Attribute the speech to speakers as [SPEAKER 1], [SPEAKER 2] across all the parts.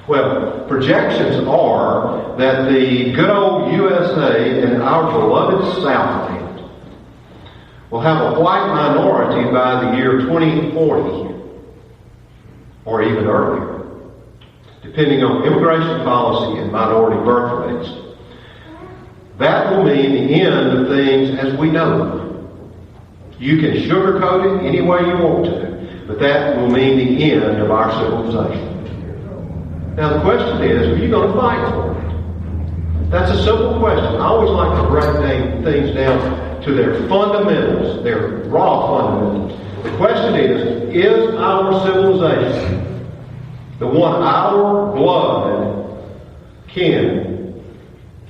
[SPEAKER 1] Well, projections are that the good old USA and our beloved Southland will have a white minority by the year 2040, or even earlier, depending on immigration policy and minority birth rates. That will mean the end of things as we know them. You can sugarcoat it any way you want to, but that will mean the end of our civilization. Now the question is, are you going to fight for it? That's a simple question. I always like to break things down to their fundamentals, their raw fundamentals. The question is our civilization, the one our blood kin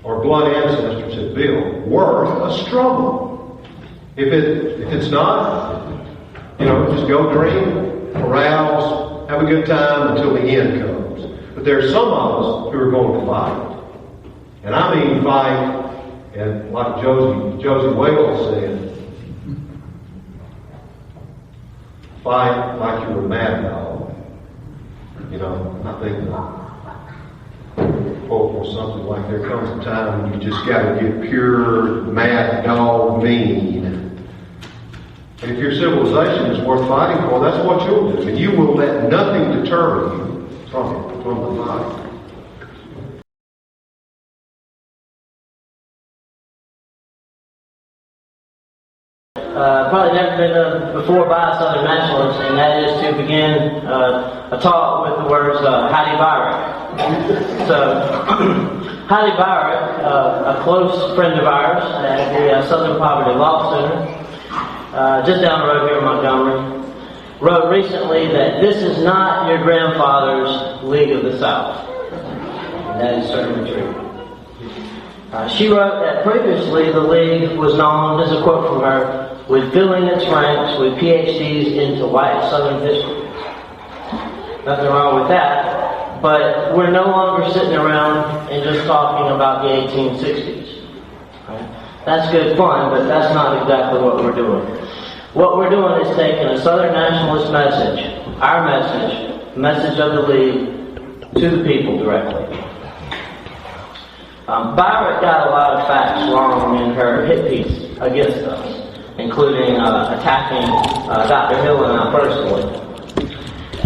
[SPEAKER 1] or blood ancestors have built, worth a struggle? If it's not, just go drink, carouse, have a good time until the end comes. But there are some of us who are going to fight. And I mean fight, and like Josie Wales said, fight like you're a mad dog. I think the quote was something like, there comes a time when you just got to get pure mad dog mean. And if your civilization is worth fighting for, that's what you'll do. And you will let nothing deter you from it, from the fight.
[SPEAKER 2] Probably never been done before by a Southern nationalist, and that is to begin a talk with the words Heidi Byrick. So, Heidi Byrick, a close friend of ours at the Southern Poverty Law Center, just down the road here in Montgomery, wrote recently that this is not your grandfather's League of the South. And that is certainly true. She wrote that previously the League was known, as a quote from her, with filling its ranks with PhDs into white Southern history. Nothing wrong with that, but we're no longer sitting around and just talking about the 1860s. Right? That's good fun, but that's not exactly what we're doing. What we're doing is taking a Southern nationalist message, our message, the message of the League, to the people directly. Byrick got a lot of facts wrong in her hit piece against us, including attacking Dr. Hill and I personally.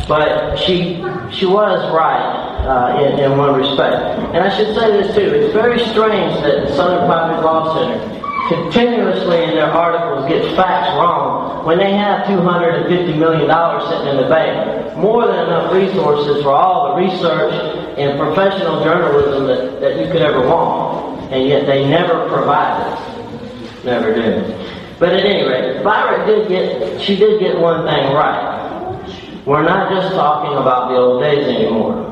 [SPEAKER 2] But she was right in one respect. And I should say this too, it's very strange that the Southern Poverty Law Center continuously in their articles gets facts wrong when they have $250 million sitting in the bank. More than enough resources for all the research and professional journalism that you could ever want. And yet they never provide it. Never do. But at any rate, Byrick did get one thing right. We're not just talking about the old days anymore.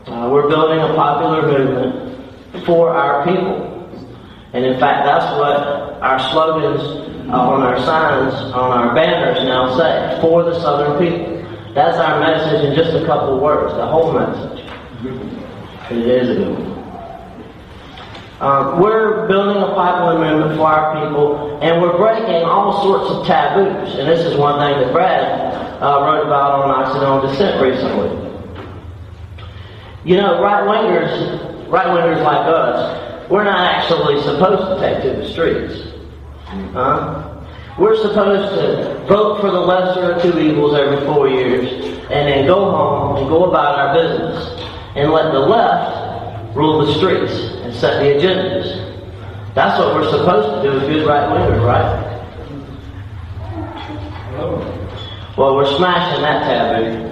[SPEAKER 2] We're building a popular movement for our people. And in fact, that's what our slogans on our signs, on our banners now say, for the Southern people. That's our message in just a couple words, the whole message. It is a good one. We're building a popular movement for our people, and we're breaking all sorts of taboos. And this is one thing that Brad wrote about on Occidental Descent recently. Right-wingers like us, we're not actually supposed to take to the streets. We're supposed to vote for the lesser of two evils every 4 years, and then go home and go about our business, and let the left rule the streets and set the agendas. That's what we're supposed to do as good right-wingers, right? Well, we're smashing that taboo.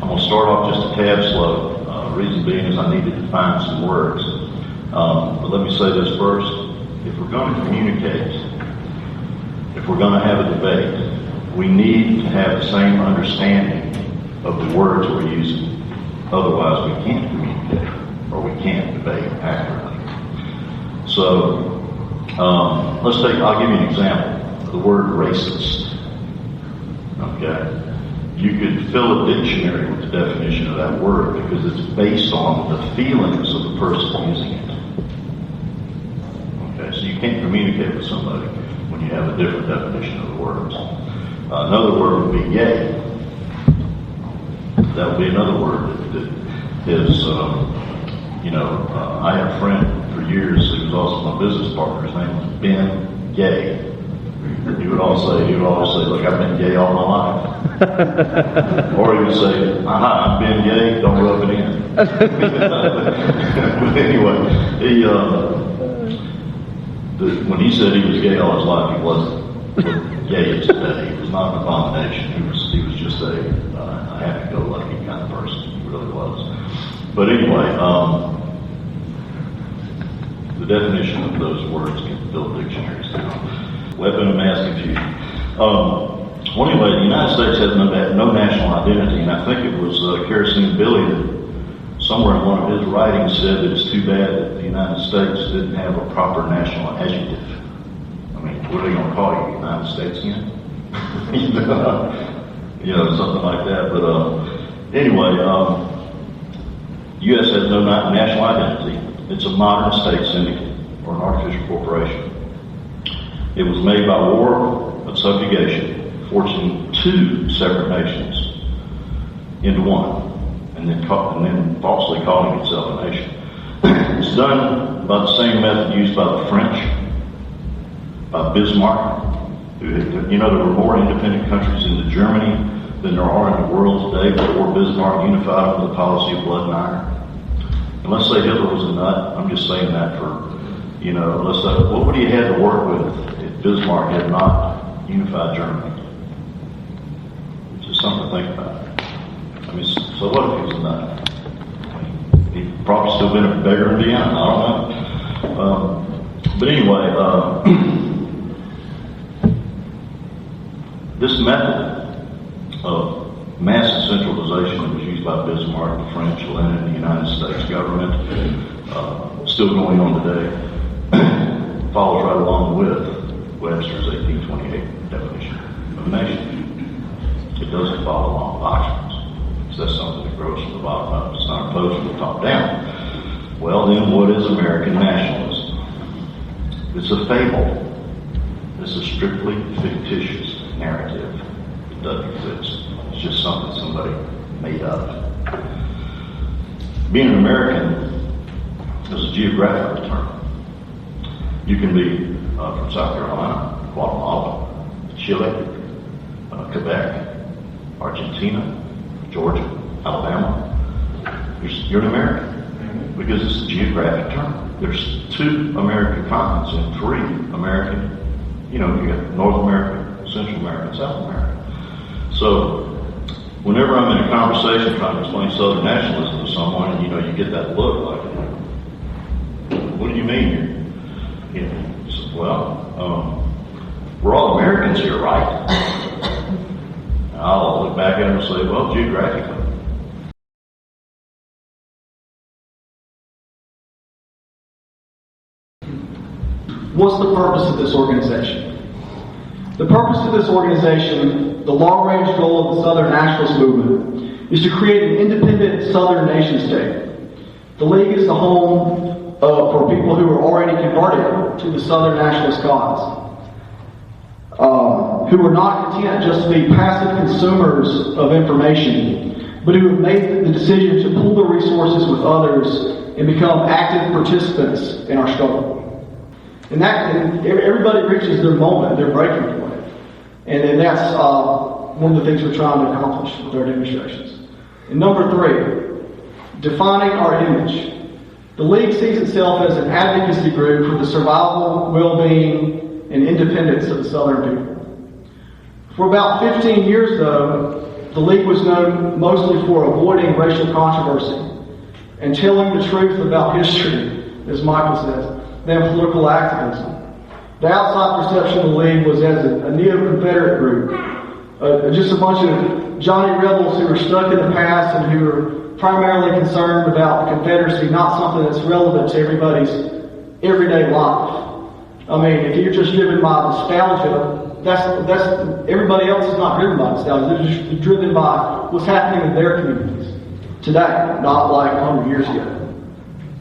[SPEAKER 3] I'm going to start off just a tad slow. Reason being is I needed to find some words. But let me say this first. If we're going to communicate, if we're going to have a debate, we need to have the same understanding of the words we're using. Otherwise, we can't communicate or we can't debate accurately. So, I'll give you an example. The word racist. Okay? You could fill a dictionary with the definition of that word because it's based on the feelings of the person using it. Okay, so you can't communicate with somebody when you have a different definition of the words. Another word would be gay. That would be another word that is, I had a friend for years who was also my business partner. His name was Ben Gay. He would always say, look, I've been gay all my life. Or he would say, I'm Ben Gay, don't rub it in. But anyway, when he said he was gay all his life, he wasn't gay today. He was not an abomination. He was just a happy-go-lucky kind of person. He really was. But anyway, the definition of those words can fill dictionaries now. Weapon of mass confusion. Well, anyway, the United States has no national identity, and I think it was Kerosene Billy that somewhere in one of his writings said that it's too bad that the United States didn't have a proper national adjective. I mean, what are they going to call you, United States again? Something like that. But anyway, the U.S. has no national identity. It's a modern state syndicate or an artificial corporation. It was made by war of subjugation, forcing two separate nations into one, and then falsely calling itself a nation. It's done by the same method used by the French, by Bismarck. There were more independent countries in Germany than there are in the world today before Bismarck unified under the policy of blood and iron. And let's say Hitler was a nut. I'm just saying that for, let's say, what would he have to work with if Bismarck had not unified Germany? It's just something to think about. I mean, so what if he was a nut? He'd probably still been a beggar in Vienna. I don't know. But anyway, this method of massive centralization that was used by Bismarck, the French, Lenin, and the United States government, still going on today, follows right along with Webster's 1828 definition of a nation. It doesn't follow along doctrines. So that's something that grows from the bottom up. It's not imposed from the top down. Well, then what is American nationalism? It's a fable. It's a strictly fictitious narrative. It doesn't exist. It's just something somebody made up. Being an American is a geographical term. You can be from South Carolina, Guatemala, Chile, Quebec, Argentina, Georgia, Alabama. You're an American because it's a geographic term. There's 2 American continents and 3 American, you got North America, Central America, and South America. So whenever I'm in a conversation trying to explain Southern nationalism to someone, and you get that look like, what do you mean? We're all Americans here, right? I'll look back at him and say, well, geographically.
[SPEAKER 4] What's the purpose of this organization? The purpose of this organization, the long-range goal of the Southern Nationalist Movement, is to create an independent Southern nation-state. The League is the home for people who are already converted to the Southern Nationalist cause, who are not content just to be passive consumers of information, but who have made the decision to pool their resources with others and become active participants in our struggle. And everybody reaches their moment, their breaking point. And that's one of the things we're trying to accomplish with our demonstrations. And number 3, defining our image. The League sees itself as an advocacy group for the survival, well-being, and independence of the Southern people. For about 15 years, though, the League was known mostly for avoiding racial controversy and telling the truth about history, as Michael says, than political activism. The outside perception of the League was as a neo-Confederate group, just a bunch of Johnny rebels who were stuck in the past and who were primarily concerned about the Confederacy, not something that's relevant to everybody's everyday life. I mean, if you're just driven by nostalgia, that's everybody else is not driven by nostalgia. They're just driven by what's happening in their communities today, not like 100 years ago.